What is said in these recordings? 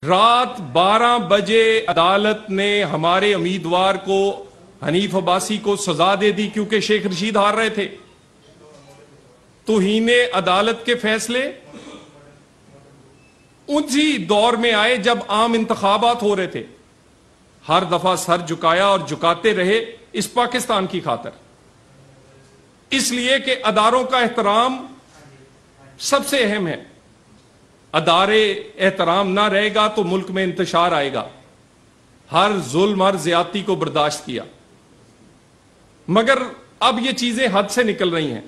رات 12 بجے عدالت نے ہمارے امیدوار کو حنیف عباسی کو سزا دے دی کیونکہ شیخ رشید ہار رہے تھے۔ توہین عدالت کے فیصلے اسی دور میں آئے جب عام انتخابات ہو رہے تھے۔ ہر دفعہ سر جھکایا اور جھکاتے رہے اس پاکستان کی خاطر، اس لیے کہ اداروں کا احترام سب سے اہم ہے۔ ادارے احترام نہ رہے گا تو ملک میں انتشار آئے گا۔ ہر ظلم ہر زیادتی کو برداشت کیا، مگر اب یہ چیزیں حد سے نکل رہی ہیں۔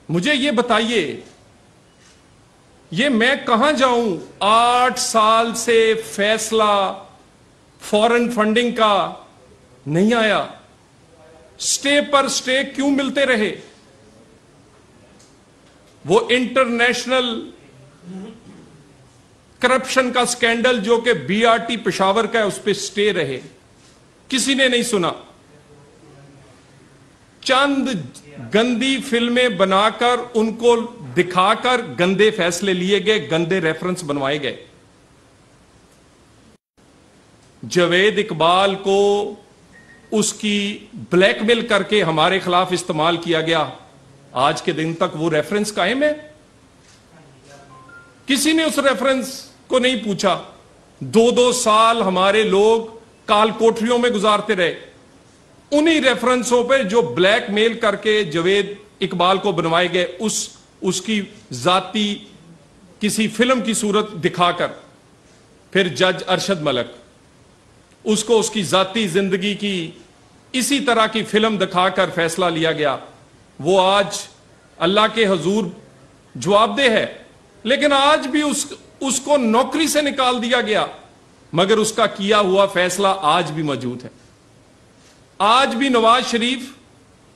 مجھے یہ بتائیے، یہ میں کہاں جاؤں؟ 8 سال سے فیصلہ فورن فنڈنگ کا نہیں آیا، سٹے پر سٹے کیوں ملتے رہے؟ وہ انٹرنیشنل کرپشن کا سکینڈل جو کہ بی آر ٹی پشاور کا ہے، اس پہ سٹے رہے، کسی نے نہیں سنا۔ چند گندی فلمیں بنا کر ان کو دکھا کر گندے فیصلے لیے گئے، گندے ریفرنس بنوائے گئے۔ جاوید اقبال کو اس کی بلیک میل کر کے ہمارے خلاف استعمال کیا گیا، آج کے دن تک وہ ریفرنس قائم ہے۔ کسی نے اس ریفرنس کو نہیں پوچھا۔ 2 سال ہمارے لوگ کال کوٹریوں میں گزارتے رہے انہی ریفرنسوں پہ جو بلیک میل کر کے جاوید اقبال کو بنوائے گئے، اس کی ذاتی کسی فلم کی صورت دکھا کر۔ پھر جج ارشد ملک، اس کو اس کی ذاتی زندگی کی اسی طرح کی فلم دکھا کر فیصلہ لیا گیا۔ وہ آج اللہ کے حضور جواب دہ ہے، لیکن آج بھی اس کو نوکری سے نکال دیا گیا، مگر اس کا کیا ہوا فیصلہ آج بھی موجود ہے۔ آج بھی نواز شریف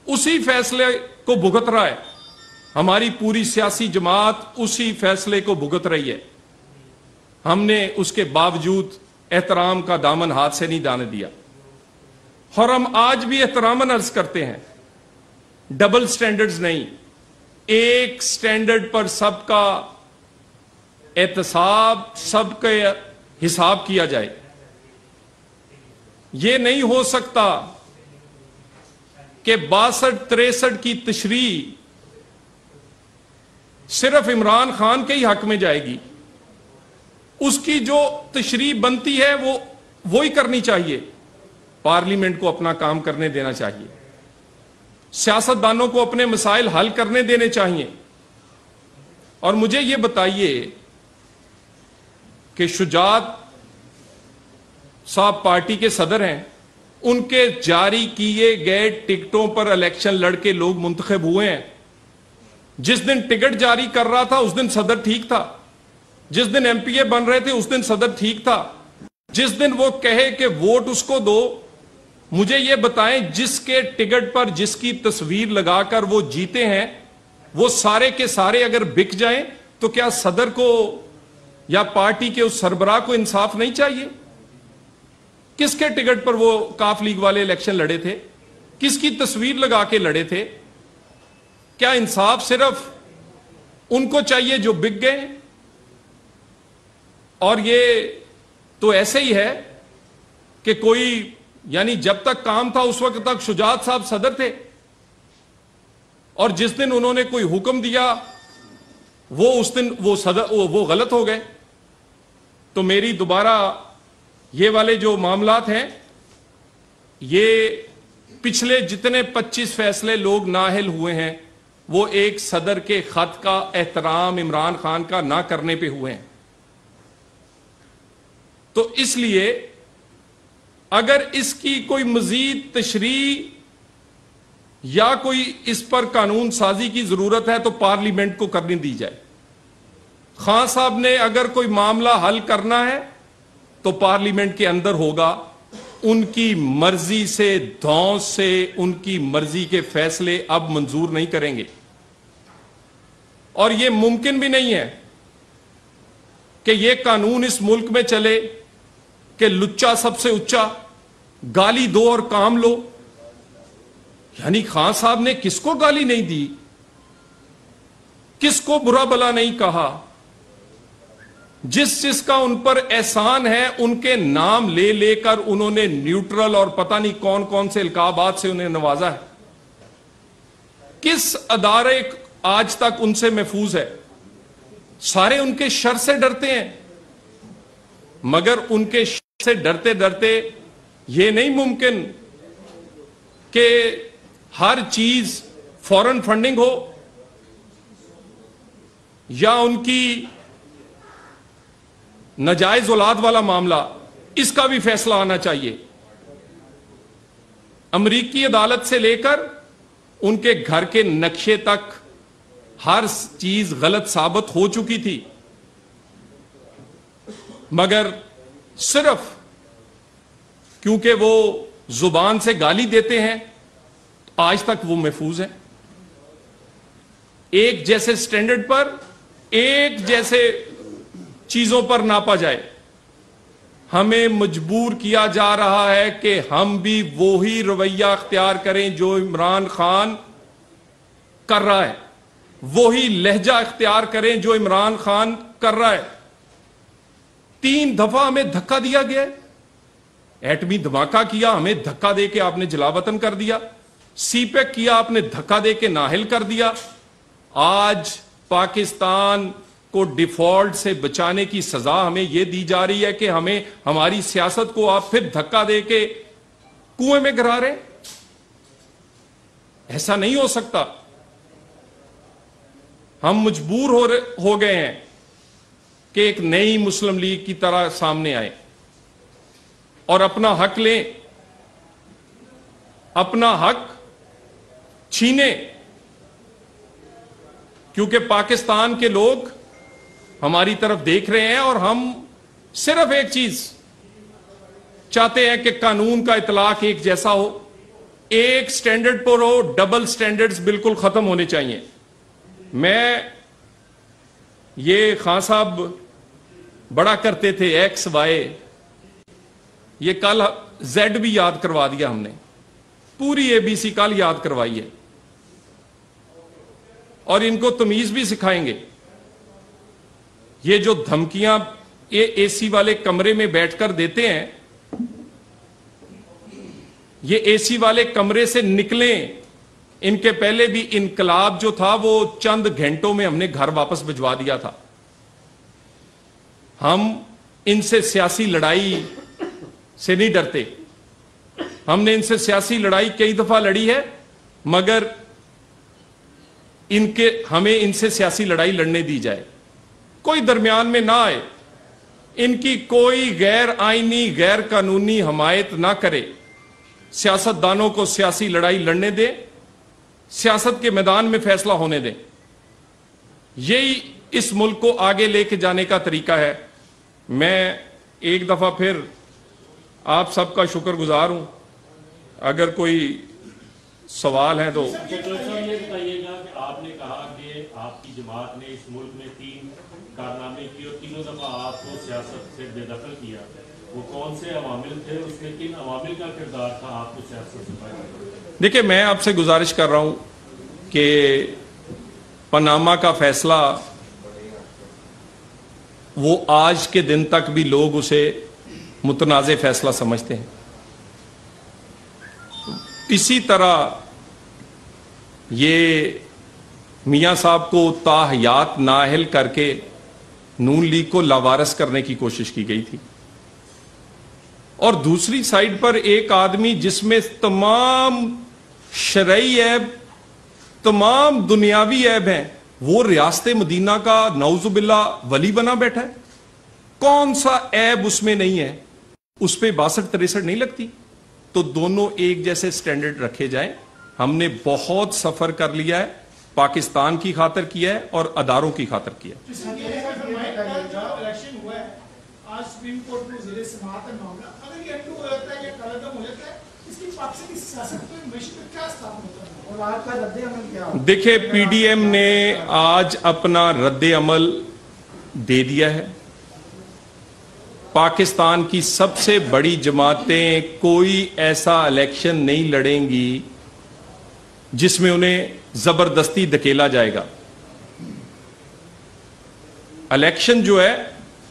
اسی فیصلے کو بھگت رہا ہے، ہماری پوری سیاسی جماعت اسی فیصلے کو بھگت رہی ہے۔ ہم نے اس کے باوجود احترام کا دامن ہاتھ سے نہیں جانے دیا، اور ہم آج بھی احتراماً عرض کرتے ہیں، ڈبل سٹینڈرڈز نہیں، ایک سٹینڈرڈ پر سب کا احتساب، سب کا حساب کیا جائے۔ یہ نہیں ہو سکتا کہ 62-63 کی تشریح صرف عمران خان کے ہی حق میں جائے گی۔ اس کی جو تشریح بنتی ہے وہ وہی کرنی چاہیے۔ پارلیمنٹ کو اپنا کام کرنے دینا چاہیے، سیاستدانوں کو اپنے مسائل حل کرنے دینے چاہیے۔ اور مجھے یہ بتائیے کہ شجاعت صاحب پارٹی کے صدر ہیں، ان کے جاری کیے گئے ٹکٹوں پر الیکشن لڑ کے لوگ منتخب ہوئے ہیں۔ جس دن ٹکٹ جاری کر رہا تھا اس دن صدر ٹھیک تھا، جس دن ایم پی اے بن رہے تھے اس دن صدر ٹھیک تھا، جس دن وہ کہے کہ ووٹ اس کو دو۔ مجھے یہ بتائیں، جس کے ٹکٹ پر جس کی تصویر لگا کر وہ جیتے ہیں، وہ سارے کے سارے اگر بک جائیں تو کیا صدر کو یا پارٹی کے اس سربراہ کو انصاف نہیں چاہیے؟ کس کے ٹکٹ پر وہ کاف لیگ والے الیکشن لڑے تھے؟ کس کی تصویر لگا کے لڑے تھے؟ کیا انصاف صرف ان کو چاہیے جو بک گئے؟ اور یہ تو ایسے ہی ہے کہ کوئی، یعنی جب تک کام تھا اس وقت تک شجاعت صاحب صدر تھے، اور جس دن انہوں نے کوئی حکم دیا وہ اس دن وہ غلط ہو گئے۔ تو میری دوبارہ یہ والے جو معاملات ہیں، یہ پچھلے جتنے 25 فیصلے لوگ نااہل ہوئے ہیں وہ ایک صدر کے خط کا احترام عمران خان کا نہ کرنے پہ ہوئے ہیں۔ تو اس لیے اگر اس کی کوئی مزید تشریح یا کوئی اس پر قانون سازی کی ضرورت ہے تو پارلیمنٹ کو کرنے دی جائے۔ خان صاحب نے اگر کوئی معاملہ حل کرنا ہے تو پارلیمنٹ کے اندر ہوگا، ان کی مرضی سے دھونس سے ان کی مرضی کے فیصلے اب منظور نہیں کریں گے۔ اور یہ ممکن بھی نہیں ہے کہ یہ قانون اس ملک میں چلے کہ لچا سب سے اچا، گالی دو اور کام لو۔ یعنی خان صاحب نے کس کو گالی نہیں دی، کس کو برا بلا نہیں کہا، جس جس کا ان پر احسان ہے ان کے نام لے لے کر انہوں نے نیوٹرل اور پتہ نہیں کون کون سے القابات سے انہیں نوازا ہے. کس ادارے آج تک ان سے محفوظ ہے؟ سارے ان کے شر سے ڈرتے ہیں، مگر ان کے شر سے ڈرتے ڈرتے یہ نہیں ممکن کہ ہر چیز فورن فنڈنگ ہو یا ان کی ناجائز اولاد والا معاملہ، اس کا بھی فیصلہ آنا چاہیے. امریکی عدالت سے لے کر ان کے گھر کے نقشے تک ہر چیز غلط ثابت ہو چکی تھی، مگر صرف کیونکہ وہ زبان سے گالی دیتے ہیں آج تک وہ محفوظ ہیں. ایک جیسے سٹینڈرڈ پر، ایک جیسے چیزوں پر ناپا جائے. ہمیں مجبور کیا جا رہا ہے کہ ہم بھی وہی رویہ اختیار کریں جو عمران خان کر رہا ہے، وہی لہجہ اختیار کریں جو عمران خان کر رہا ہے. 3 دفعہ ہمیں دھکا دیا گیا ہے. ایٹمی دھماکہ کیا، ہمیں دھکا دے کے آپ نے جلا وطن کر دیا. سی پیک کیا، آپ نے دھکا دے کے نااہل کر دیا. آج پاکستان کو ڈیفالٹ سے بچانے کی سزا ہمیں یہ دی جا رہی ہے کہ ہمیں ہماری سیاست کو آپ پھر دھکا دے کے کنویں میں گرا رہے. ایسا نہیں ہو سکتا. ہم مجبور ہو گئے ہیں کہ ایک نئی مسلم لیگ کی طرح سامنے آئے اور اپنا حق لیں، اپنا حق چھینے. کیونکہ پاکستان کے لوگ ہماری طرف دیکھ رہے ہیں اور ہم صرف ایک چیز چاہتے ہیں کہ قانون کا اطلاق ایک جیسا ہو، ایک سٹینڈرڈ پر ہو. ڈبل سٹینڈرڈز بالکل ختم ہونے چاہیے. میں یہ خان صاحب بڑا کرتے تھے ایکس وائی، یہ کل زیڈ بھی یاد کروا دیا ہم نے. پوری اے بی سی کل یاد کروائی ہے اور ان کو تمیز بھی سکھائیں گے. یہ جو دھمکیاں اے سی والے کمرے میں بیٹھ کر دیتے ہیں، یہ اے سی والے کمرے سے نکلیں. ان کے پہلے بھی انقلاب جو تھا وہ چند گھنٹوں میں ہم نے گھر واپس بھجوا دیا تھا. ہم ان سے سیاسی لڑائی سے نہیں ڈرتے. ہم نے ان سے سیاسی لڑائی کئی دفعہ لڑی ہے، مگر ہمیں ان سے سیاسی لڑائی لڑنے دی جائے، کوئی درمیان میں نہ آئے. ان کی کوئی غیر آئینی غیر قانونی حمایت نہ کرے. سیاستدانوں کو سیاسی لڑائی لڑنے دیں، سیاست کے میدان میں فیصلہ ہونے دیں. یہی اس ملک کو آگے لے کے جانے کا طریقہ ہے. میں ایک دفعہ پھر آپ سب کا شکر گزار ہوں. اگر کوئی سوال ہے تو یہ بتائیے گا کہ آپ نے کہا کہ آپ کی جماعت نے اس ملک میں 3 کارنامے کیے اور تینوں دفعہ آپ کو سیاست سے بے دخل کیا. وہ کون سے عوامل تھے؟ اس میں کن عوامل کا کردار تھا آپ کو سیاست سے باہر؟ دیکھیں، میں آپ سے گزارش کر رہا ہوں کہ پاناما کا فیصلہ وہ آج کے دن تک بھی لوگ اسے متنازع فیصلہ سمجھتے ہیں. اسی طرح یہ میاں صاحب کو تاحیات نااہل کر کے نون لیگ کو لاوارث کرنے کی کوشش کی گئی تھی. اور دوسری سائیڈ پر ایک آدمی جس میں تمام شرعی عیب، تمام دنیاوی عیب ہیں، وہ ریاست مدینہ کا نعوذ باللہ ولی بنا بیٹھا ہے. کون سا عیب اس میں نہیں ہے؟ اس پہ 62-63 نہیں لگتی. تو دونوں ایک جیسے سٹینڈرڈ رکھے جائیں. ہم نے بہت سفر کر لیا ہے، پاکستان کی خاطر کیا ہے اور اداروں کی خاطر کیا ہے. دیکھیں، پی ڈی ایم نے آج اپنا رد عمل دے دیا ہے. پاکستان کی سب سے بڑی جماعتیں کوئی ایسا الیکشن نہیں لڑیں گی جس میں انہیں زبردستی دھکیلا جائے گا. الیکشن جو ہے